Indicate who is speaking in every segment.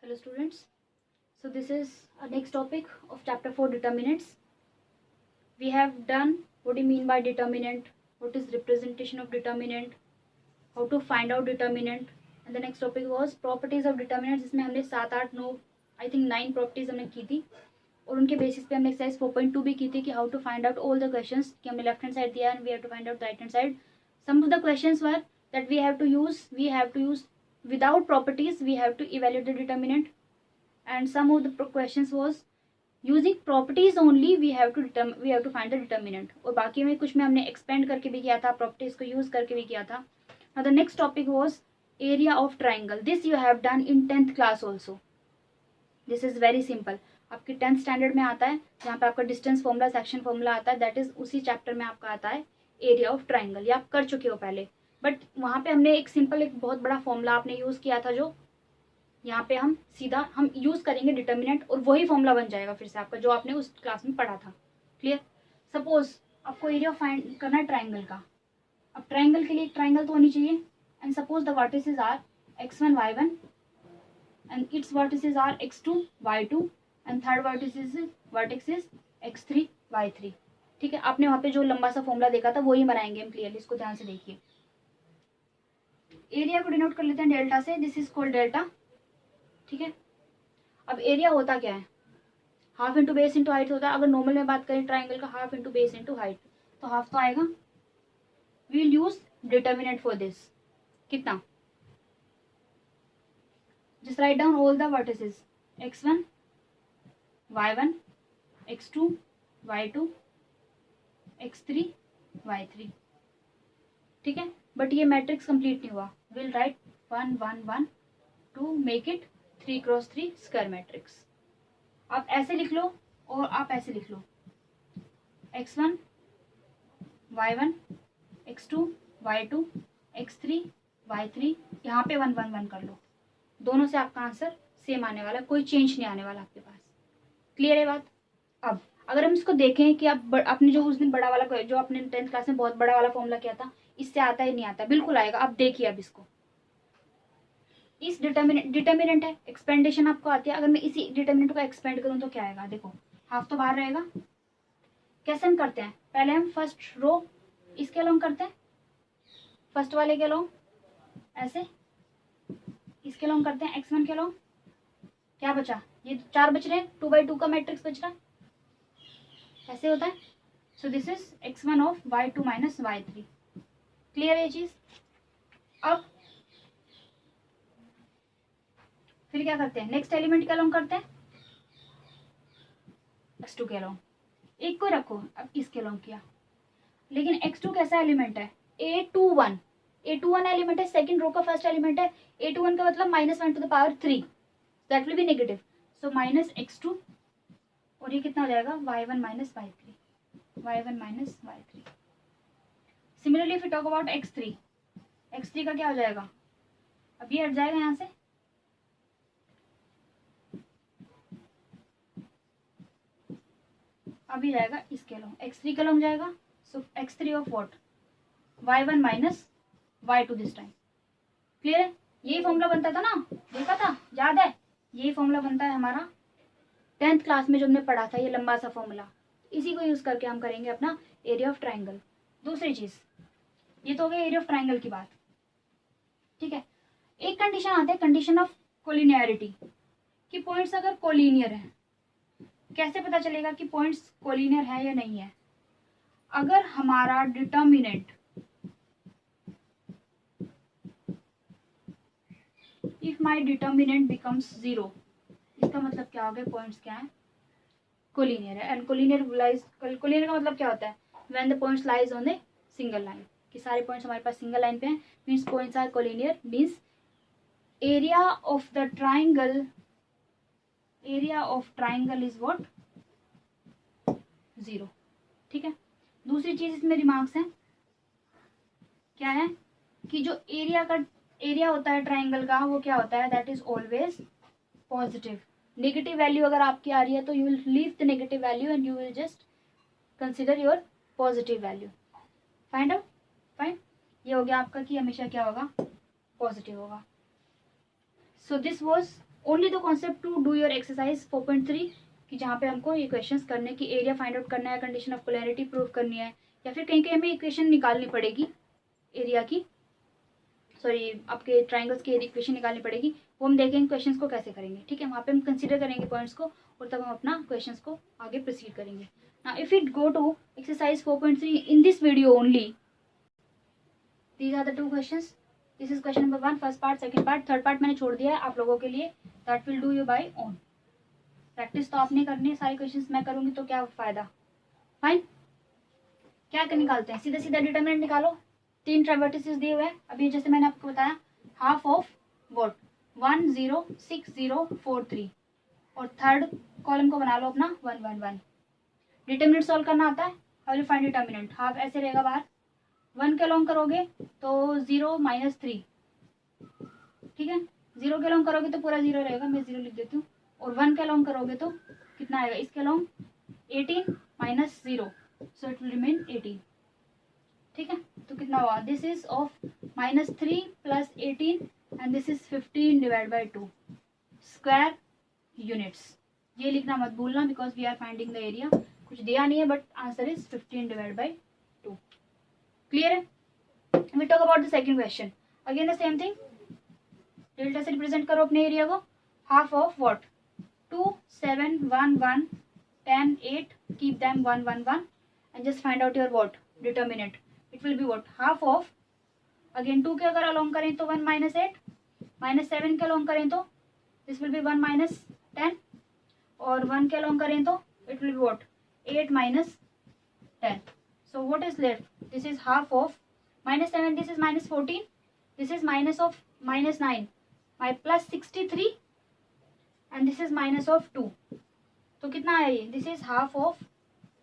Speaker 1: Hello students. So this is our next topic of chapter 4, determinants. We have done what do you mean by determinant, what is representation of determinant, how to find out determinant, and the next topic was properties of determinants, जिसमें हमने 7 8 9 I think 9 properties हमने की थी और उनके basis पे हमने exercise 4.2 भी की थी कि how to find out all the questions कि हमने लेफ्ट हैंड साइड दिया and we have to find out right hand side. Some of the questions were that we have to use without properties we have to evaluate the determinant, and some of the questions was using properties only we have to find the determinant. और बाकी में कुछ में हमने expand करके भी किया था, properties को use करके भी किया था. Now the next topic was area of triangle. This you have done in 10th class also. This is very simple. आपकी 10th स्टैंडर्ड में आता है जहाँ पे आपका डिस्टेंस फॉर्मूला सेक्शन फॉर्मूला आता है, दैट इज उसी चैप्टर में आपका आता है एरिया ऑफ ट्राइंगल. ये आप कर चुके हो पहले, बट वहाँ पे हमने एक बहुत बड़ा फॉर्मूला आपने यूज किया था जो यहाँ पे हम सीधा यूज करेंगे डिटर्मिनेंट और वही फॉर्मूला बन जाएगा फिर से आपका जो आपने उस क्लास में पढ़ा था. क्लियर. सपोज आपको एरिया फाइंड करना है ट्राइंगल का. अब ट्राइंगल के लिए एक ट्राइंगल तो होनी चाहिए and suppose the vertices are x1 y1 and its vertices are x2 y2 and third vertex is x3 y3. ठीक है, आपने वहां पे जो लंबा सा फॉर्मूला देखा था वही बनाएंगे हम क्लियरली. इसको ध्यान से देखिए. एरिया को डिनोट कर लेते हैं डेल्टा से. This is called delta. ठीक है. अब एरिया होता क्या है, half into base into height होता है. अगर नॉर्मल में बात करें ट्राइंगल का, half into base into height, तो हाफ तो आएगा. We will use determinant for this. कितना, just write down all the vertices x1 y1 x2 y2 x3 y3. ठीक है, बट ये मैट्रिक्स कंप्लीट नहीं हुआ. Will write 1 1 1 to make it 3 cross 3 square matrix. आप ऐसे लिख लो और आप ऐसे लिख लो x1 y1 x2 y2 x3 y3. यहाँ पे 1 1 1 कर लो. दोनों से आपका आंसर सेम आने वाला, कोई चेंज नहीं आने वाला आपके पास. क्लियर है बात. अब अगर हम इसको देखें कि आपने जो उस दिन बड़ा वाला जो आपने 10th क्लास में बहुत बड़ा वाला फॉर्मूला किया था, इससे आता ही नहीं आता. बिल्कुल आएगा. अब देखिए, अब इसको इस डिटर्मिनेंट है, एक्सपेंडेशन आपको आती है. अगर मैं इसी डिटर्मिनेंट को एक्सपेंड करूं तो क्या आएगा. देखो, हाफ तो बाहर रहेगा. कैसे हम करते हैं, पहले हम फर्स्ट रो इसके अलोंग करते हैं, फर्स्ट वाले के अलोंग ऐसे, इसके लॉन्ग करते हैं x1 के लॉन्ग. क्या बचा, ये 4 बच रहे हैं. 2/2 का मैट्रिक्स बच रहा है. ऐसे होता है. So this is x1 of y2 minus y3. Clear है ये चीज. अब फिर क्या करते हैं, नेक्स्ट एलिमेंट का लॉन्ग करते हैं, x2 के लॉन्ग. एक को रखो. अब इसके लॉन्ग किया, लेकिन x2 कैसा एलिमेंट है, a21 एलिमेंट है. सेकंड रो का फर्स्ट एलिमेंट है. a21 का मतलब -1 to the power 3, that will be negative. So minus x2 और ये कितना हो जाएगा y1 minus y3. y1 minus y3. Similarly if you talk about x3 का क्या हो जाएगा. अब ये हट जाएगा यहाँ से, अभी जाएगा इसके लॉन्ग, x3 का लॉन्ग जाएगा. सो x3 of what, y1 minus y2 this time. Clear है. यही फॉर्मूला बनता था ना, देखा था, याद है. यही फॉर्मूला बनता है हमारा 10th क्लास में जो हमने पढ़ा था, ये लंबा सा फॉर्मूला. इसी को यूज करके हम करेंगे अपना एरिया ऑफ ट्राइंगल. दूसरी चीज, ये तो हो गया एरिया ऑफ ट्राइंगल की बात. ठीक है. एक कंडीशन आती है, कंडीशन ऑफ कोलिनियरिटी, कि पॉइंट्स अगर कोलिनियर है. कैसे पता चलेगा कि पॉइंट्स कोलिनियर है या नहीं है. अगर हमारा determinant if my determinant becomes 0, इसका मतलब क्या हो गया, पॉइंट्स क्या है, कोलिनियर है. एंड कोलिनियर का मतलब क्या होता है, when the points lies on the single line, कि सारे पॉइंट्स हमारे पास सिंगल लाइन पे हैं, means points are collinear. Means area of the triangle is what, 0. ठीक है. दूसरी चीज इसमें रिमार्क्स है, क्या है, कि जो एरिया होता है ट्राइंगल का, वो क्या होता है, that is always positive. Negative value अगर आपकी आ रही है तो you will leave the negative value and you will just consider your positive value. Find out. Fine. ये हो गया आपका कि हमेशा क्या होगा, पॉजिटिव होगा. So this was only the concept to do your exercise 4.3 कि जहाँ पे हमको ये क्वेश्चंस करने की एरिया फाइंड आउट करना है, कंडीशन ऑफ पोलैरिटी प्रूव करनी है, या फिर कहीं कहीं हमें इक्वेशन निकालनी पड़ेगी एरिया की, सॉरी आपके ट्राइंगल्स की इक्वेशन निकालनी पड़ेगी, वो हम देखेंगे क्वेश्चंस को कैसे करेंगे। ठीक है, वहाँ पे हम कंसीडर करेंगे पॉइंट्स को और तब हम अपना क्वेश्चंस को आगे प्रोसीड करेंगे। Now if it go to exercise 4.3 in this video only, these are the two questions. This is question number 1 first part, second part, third part मैंने छोड़ दिया है आप लोगों के लिए, that will do you by own. Practice तो आपने करनी है, सारे क्वेश्चंस मैं करूंगी तो क्या फायदा। फाइन, क्या निकालते हैं, सीधा सीधा डिटरमिनेंट निकालो। 3 ट्राइवर्टिसेस दिए हुए हैं, अभी जैसे मैंने आपको बताया हाफ ऑफ वॉट 1 0 6 0 4 3, और थर्ड कॉलम को बना लो अपना 1 1 1। डिटरमिनेंट सॉल्व करना आता है, how you find determinant, half ऐसे रहेगा बाहर, 1 के लॉन्ग करोगे तो 0 -3, ठीक है, 0 के लॉन्ग करोगे तो पूरा 0 रहेगा, मैं 0 लिख देती हूँ, और 1 के लॉन्ग करोगे तो कितना आएगा, इसके long 18 -0, so it will remain 18। ठीक है, तो कितना हुआ, this is of -3 + 18 and this is 15 divide by 2 square units. ये लिखना मत भूलना because we are finding the area, कुछ दिया नहीं है but answer is 15 divide by 2। Clear है। We talk about the second question, again the same thing, delta से रिप्रेजेंट करो अपने एरिया को, half of what 2 7 1 1 10 8, keep them 1 1 1 and just find out your what determinant, it will be what half of, again 2 के अगर along करें तो 1 -8, -7 के along करें तो दिस विल बी 1 -10, और 1 के अलोंग करें तो it will be what 8 -10, so what is left, this is half of -7, this is -14, this is minus of -9, my +63 and this is minus of 2, तो कितना है ये, this is half of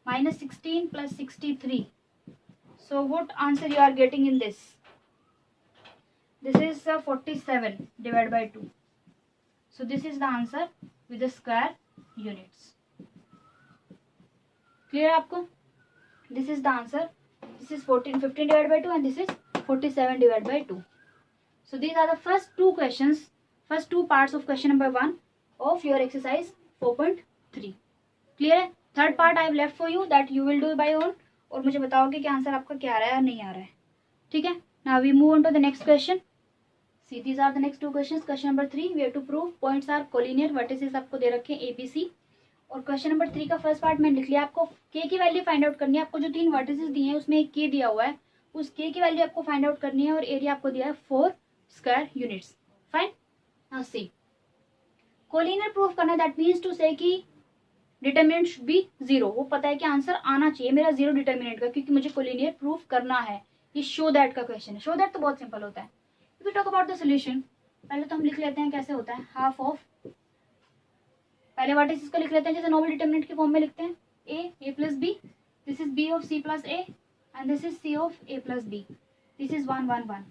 Speaker 1: -16 + 63, so what answer you are getting in this, this is 47 divided by 2, so this is the answer with the square units। clear आपको, this is the answer, this is 15 divided by 2 and this is 47 divided by 2, so these are the first two questions, first two parts of question number 1 of your exercise 4.3। clear है, third part I have left for you that you will do by own, और मुझे बताओगे कि answer आपका क्या आ रहा है या नहीं आ रहा है। ठीक है, now we move on to the next question, see these are the next two questions, question number 3 we have to prove points are collinear, vertices आपको दे रखे हैं ABC, और क्वेश्चन नंबर 3 का फर्स्ट पार्ट मैंने लिख लिया, आपको k की वैल्यू फाइंड आउट करनी है, आपको जो 3 वर्टिसेस दिए हैं उसमें एक k दिया हुआ है, उस k की वैल्यू आपको फाइंड आउट करनी है, और एरिया आपको दिया है 4 स्क्वायर यूनिट्स। फाइन, नाउ सी कोलिनियर प्रूफ करना, दैट मीन्स टू से कि डिटरमिनेंट शुड बी 0, वो पता है कि आंसर आना चाहिए मेरा 0 डिटरमिनेंट का, क्योंकि मुझे कोलिनियर प्रूफ करना है, ये शो दैट का क्वेश्चन है, शो दैट तो बहुत सिंपल होता है। If we talk about the solution, पहले तो हम लिख लेते हैं कैसे होता है, हाफ ऑफ, पहले वर्टिसेस को लिख लेते हैं जैसे नॉर्मल डिटरमिनेंट के फॉर्म में लिखते हैं, a + b, this is b of c + a and this is c of a + b, this is 1 1 1,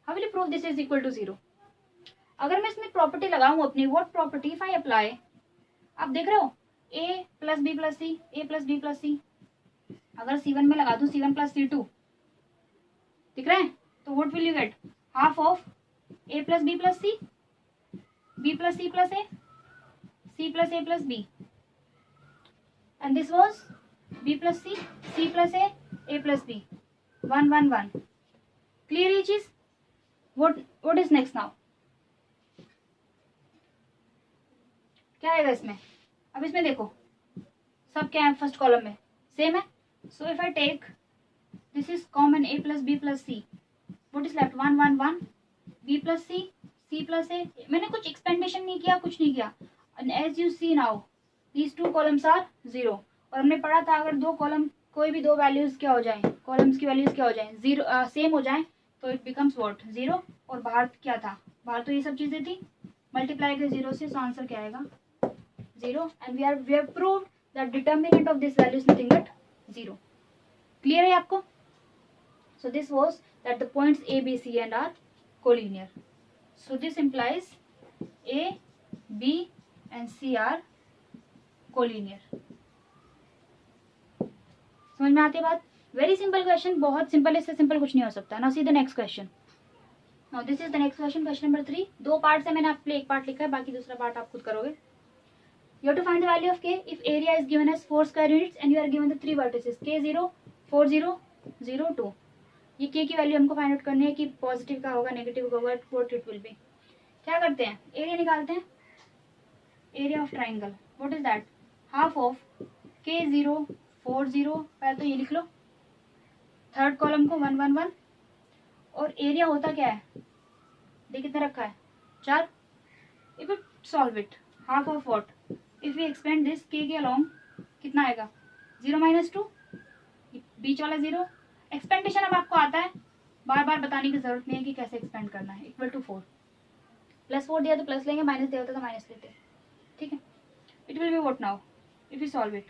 Speaker 1: how will you prove this is equal to 0। अगर मैं इसमें प्रॉपर्टी लगाऊं अपनी, what property if I apply, आप देख रहे हो a + b + c, a + b + c, अगर c1 में लगा दूं c1 + c2, दिख रहा है, तो what will you get, half of a + b + c, b + c + a, c + a + b, and this was b + c, c + a, a + b, 1 1 1। clear ये चीज, what is next now, क्या आएगा इसमें, अब इसमें देखो सब क्या है, फर्स्ट कॉलम में सेम है, so if I take this is common a + b + c, what is left 1 1 1, b + c, c + a, मैंने कुछ एक्सपेंडेशन नहीं किया, कुछ नहीं किया, and as you see now these two columns are 0, और हमने पढ़ा था अगर दो कॉलम कोई भी दो वैल्यूज क्या हो जाएं, कॉलम्स की वैल्यूज क्या हो जाएं, 0 सेम हो जाएं, तो इट बिकम्स व्हाट 0, और बाहर क्या था, बाहर तो ये सब चीजें थी, मल्टीप्लाई के 0 से, तो आंसर क्या आएगा 0, and we have proved that determinant of this value is nothing but 0। Clear है आपको, so this was that the points a b c and are collinear, so this implies a b and c are collinear। समझ में आती है बात, very simple question, बहुत simple, इससे simple कुछ नहीं हो सकता। Now see the next question, now this is the next question, question number 3। दो पार्ट है, मैंने आपके लिए एक पार्ट लिखा है, बाकी दूसरा पार्ट आप खुद करोगे। You have to find the value of k if area is given as 4 square units and you are given the 3 vertices k0, 4, 0, 0, 2। ये k की वैल्यू हमको फाइंड आउट करनी है कि पॉजिटिव का होगा, नेगेटिव का होगा, व्हाट इट विल बी। क्या करते हैं, एरिया निकालते हैं। Area of triangle what is that, half of k0, 4, 0, पहले तो ये लिख लो, थर्ड कॉलम को 1, 1, 1, और एरिया होता क्या है, देख कितना रखा है, 4। If it solve it, half of what, if we expand this के अलोंग कितना आएगा, 0 - 2, बीच वाला 0। एक्सपेंडेशन अब आपको आता है, बार बार बताने की जरूरत नहीं है कि कैसे एक्सपेंड करना है। इक्वल टू 4, +4 दिया तो प्लस लेंगे, माइनस दिया होता तो माइनस लेते, ठीक है। It will be what now, if you solve it,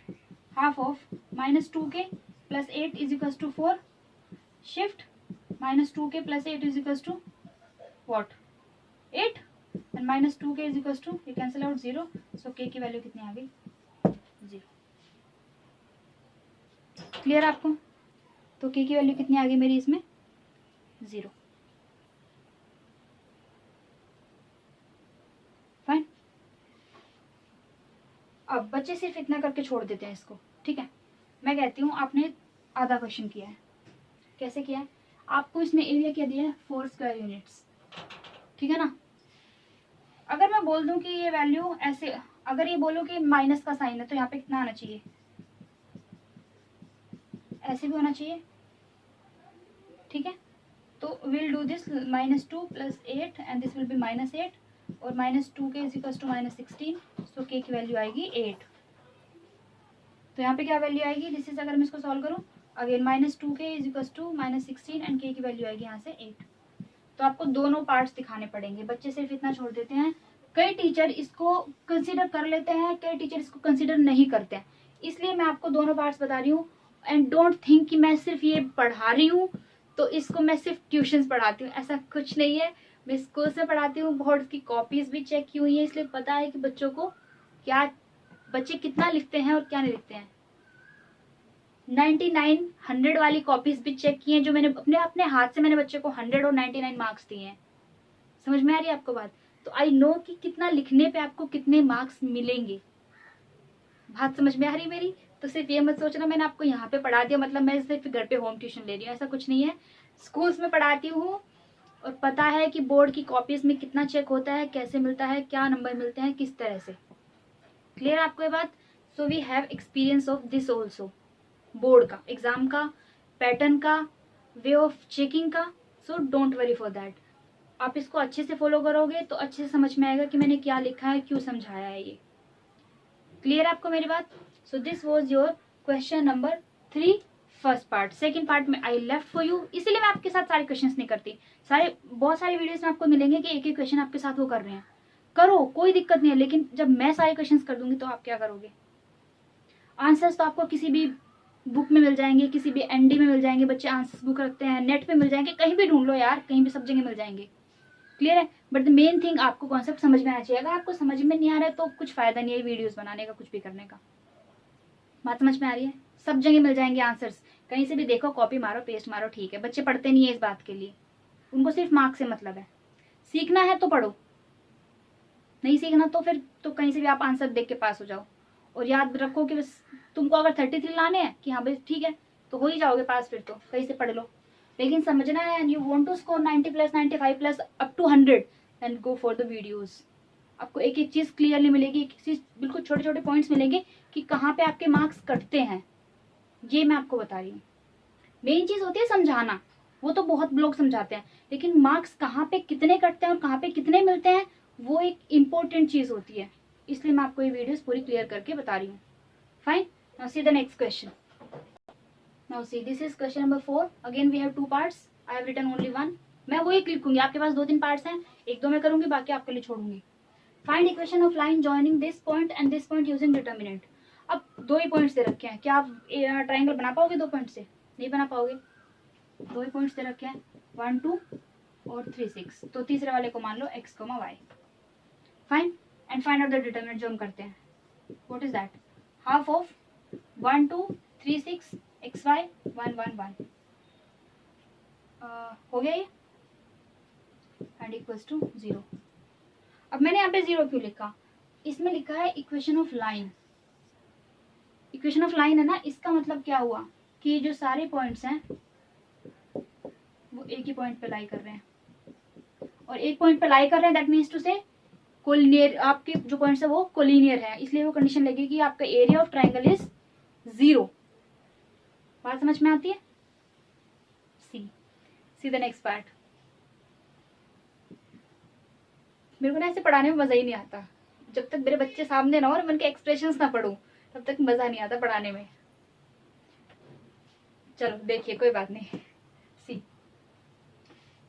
Speaker 1: half of -2k + 8 = 4, shift -2k + 8 = what, 8, and -2k = you cancel out 0, so k की वैल्यू कितनी आ गई, 0। क्लियर आपको, तो k की वैल्यू कितनी आ गई मेरी इसमें, 0। फाइन। अब बच्चे सिर्फ इतना करके छोड़ देते हैं इसको, ठीक है। मैं कहती हूँ आपने आधा क्वेश्चन किया है, कैसे किया है, आपको इसने एरिया क्या दिया है, 4 स्क्वायर यूनिट्स, ठीक है ना। अगर मैं बोल दूं कि ये वैल्यू ऐसे, अगर ये बोलो कि माइनस का साइन है तो यहाँ पे कितना आना चाहिए, ऐसे भी होना चाहिए, ठीक है। तो will do this, -2 + 8 and this will be -8, और -2k = -16, सो k की वैल्यू आएगी 8। तो यहाँ पे क्या वैल्यू आएगी, दिस इज, अगर मैं इसको सॉल्व करूँ अगेन, -2k = -16 एंड k की वैल्यू आएगी यहाँ से 8। तो आपको दोनों पार्ट्स दिखाने पड़ेंगे, बच्चे सिर्फ इतना छोड़ देते हैं। कई टीचर इसको कंसीडर कर लेते हैं, कई टीचर इसको कंसीडर नहीं करते हैं, इसलिए मैं आपको दोनों पार्ट्स बता रही हूँ। एंड डोंट थिंक कि मैं सिर्फ ये पढ़ा रही हूँ तो इसको मैं सिर्फ ट्यूशंस पढ़ाती हूँ, ऐसा कुछ नहीं है। मैं स्कूल से पढ़ाती हूँ, बोर्ड की कॉपीज भी चेक की हुई है, इसलिए पता है कि बच्चों को क्या, बच्चे कितना लिखते हैं और क्या नहीं लिखते हैं। 99, 100 वाली कॉपीज भी चेक की हैं, जो मैंने अपने अपने हाथ से मैंने बच्चे को 100 और 99 मार्क्स दिए हैं। समझ में आ रही है आपको बात, तो आई नो कि कितना लिखने पे आपको कितने मार्क्स मिलेंगे। बात समझ में आ रही मेरी, तो सिर्फ ये मत सोचना मैंने आपको यहाँ पे पढ़ा दिया मतलब मैं सिर्फ घर पे होम ट्यूशन ले रही हूँ, ऐसा कुछ नहीं है। स्कूल्स में पढ़ाती हूँ और पता है कि बोर्ड की कॉपीज में कितना चेक होता है, कैसे मिलता है, क्या नंबर मिलते हैं, किस तरह से। क्लियर आपको ये बात, so we have experience of this also, board का, एग्जाम का, पैटर्न का, वे ऑफ चेकिंग का, so don't worry for that. आप इसको अच्छे से फॉलो करोगे तो अच्छे से समझ में आएगा कि मैंने क्या लिखा है, क्यों समझाया है ये। क्लियर आपको मेरी बात, so this was your question number 3 first part. Second part में आई लेफ्ट फॉर यू, इसीलिए मैं आपके साथ सारे क्वेश्चंस नहीं करती, बहुत सारे वीडियोस में आपको मिलेंगे कि एक एक क्वेश्चन आपके साथ वो कर रहे हैं, करो कोई दिक्कत नहीं है, लेकिन जब मैं सारे क्वेश्चंस कर दूंगी तो आप क्या करोगे। आंसर्स तो आपको किसी भी बुक में मिल जाएंगे, किसी भी एनडी में मिल जाएंगे, बच्चे आंसर्स बुक रखते हैं, नेट पे मिल जाएंगे, कहीं भी ढूंढ लो यार, कहीं भी सब जगह मिल जाएंगे। क्लियर है, बट द मेन थिंग आपको कॉन्सेप्ट समझ में आना चाहिए। अगर आपको समझ में नहीं आ रहा है तो कुछ फायदा नहीं है वीडियोस बनाने का, कुछ भी करने का। बात समझ में आ रही है, सब जगह मिल जाएंगे आंसर्स, कहीं से भी देखो, कॉपी मारो, पेस्ट मारो, ठीक है। बच्चे पढ़ते नहीं है इस बात के लिए, उनको सिर्फ मार्क्स से मतलब है। सीखना है तो पढ़ो, नहीं सीखना तो फिर तो कहीं से भी आप आंसर देख के पास हो जाओ। और याद रखो कि बस तुमको अगर 33 लाने हैं कि हाँ भाई ठीक है तो हो ही जाओगे पास, फिर तो कहीं से पढ़ लो। लेकिन समझना है, and you want to score 90 +, 95 + up to 100, then go for the videos. आपको एक एक चीज क्लियरली मिलेगी, एक चीज बिल्कुल छोटे छोटे पॉइंट्स मिलेंगे कि कहाँ पे आपके मार्क्स कटते हैं, ये मैं आपको बता रही हूँ। मेन चीज होती है समझाना, वो तो बहुत लोग समझाते हैं, लेकिन मार्क्स कहाँ पे कितने कटते हैं और कहाँ पे कितने मिलते हैं वो एक इम्पोर्टेंट चीज होती है, इसलिए मैं आपको ये वीडियोस पूरी क्लियर करके बता रही हूँ। Fine, now see the next question. Now see this is question number 4, again we have 2 parts, I have written only 1। मैं वही लिखूंगी, आपके पास 2-3 पार्ट्स हैं, 1-2 मैं करूंगी, बाकी आपके लिए छोड़ूंगी। Find equation of line joining this point and this point using determinant. अब 2 ही पॉइंट्स दे रखे हैं, क्या आप ट्राइंगल बना पाओगे 2 पॉइंट से, नहीं बना पाओगे। 2 ही पॉइंट्स दे रखे हैं, 1, 2 और 3, 6, तो तीसरे वाले को मान लो x, y। Fine, and find out the determinant जो हम करते हैं, what is that, half of 1, 2, 3, 6 xy 1, 1, 1। हो गया ये। And equals to 0। अब मैंने यहाँ पे 0 क्यों लिखा, इसमें लिखा है equation of line. Equation of line है ना, इसका मतलब क्या हुआ कि जो सारे पॉइंट्स हैं वो एक ही पॉइंट पे लाई कर रहे हैं, और एक पॉइंट पे लाई कर रहे हैं, दैट मीन्स टू से कोलिनियर, आपके जो पॉइंट्स है वो कोलिनियर है, इसलिए वो कंडीशन लगेगी कि आपका एरिया ऑफ ट्राइंगल इज 0। बात समझ में आती है? सी द नेक्स्ट पार्ट। मेरे को ना ऐसे पढ़ाने में मजा ही नहीं आता, जब तक मेरे बच्चे सामने ना हो और मैं उनके एक्सप्रेशंस ना पढ़ूं तब तक मजा नहीं आता पढ़ाने में। चलो देखिए, कोई बात नहीं। सी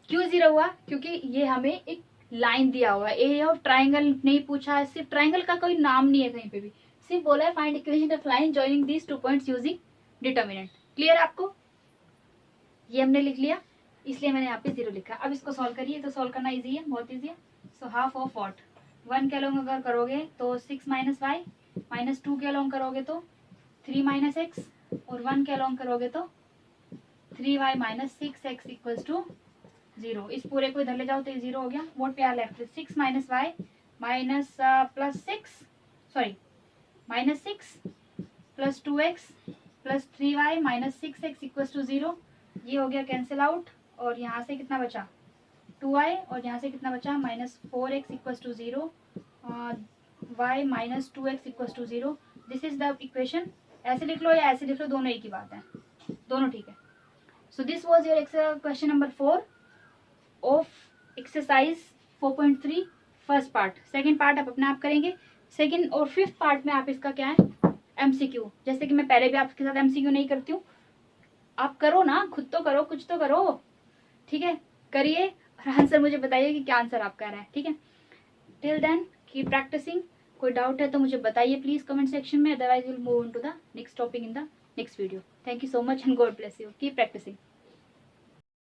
Speaker 1: क्यों 0 हुआ, क्योंकि ये हमें एक लाइन दिया हुआ है, एरिया ऑफ ट्राइंगल नहीं पूछा है, सिर्फ ट्राइंगल का कोई नाम नहीं है कहीं पे भी, सिर्फ बोला है find equation of line joining these 2 points using determinant. Clear आपको? ये हमने लिख लिया, इसलिए मैंने यहाँ पे 0 लिखा। अब इसको सॉल्व करिए, तो सॉल्व करना इजी है, बहुत इजी है। सो हाफ ऑफ वॉट, 1 के अलोंग अगर करोगे तो 6 माइनस वाई, माइनस 2 के अलोंग करोगे तो 3 माइनस एक्स, और 1 के अलोंग करोगे तो 3y minus 6x equals to 0। इस पूरे को इधर ले जाओ तो ये 0 हो गया। What we are left with 6 minus y minus plus 6, sorry minus 6 plus 2x plus 3y minus 6x equals to 0। ये हो गया कैंसिल आउट, और यहाँ से कितना बचा 2y, और यहाँ से कितना बचा minus 4x equals to 0, y minus 2x equals to 0। This is the equation. ऐसे लिख लो या ऐसे लिख लो, दोनों एक ही बात है, दोनों ठीक है। So this was your question number 4 of exercise 4.3 first part. Second part आप अपने आप करेंगे। सेकंड और फिफ्थ पार्ट में आप इसका क्या है एमसीक्यू, जैसे कि मैं पहले भी आपके साथ एमसीक्यू नहीं करती हूँ, आप करो ना, खुद तो करो, कुछ तो करो, ठीक है? करिए और आंसर मुझे बताइए कि क्या आंसर आपका रहा है, ठीक है? Till then keep practicing. कोई डाउट है तो मुझे बताइए प्लीज कमेंट सेक्शन में, otherwise will move on to the next topic in the next video. Thank you so much and God bless you, keep practising.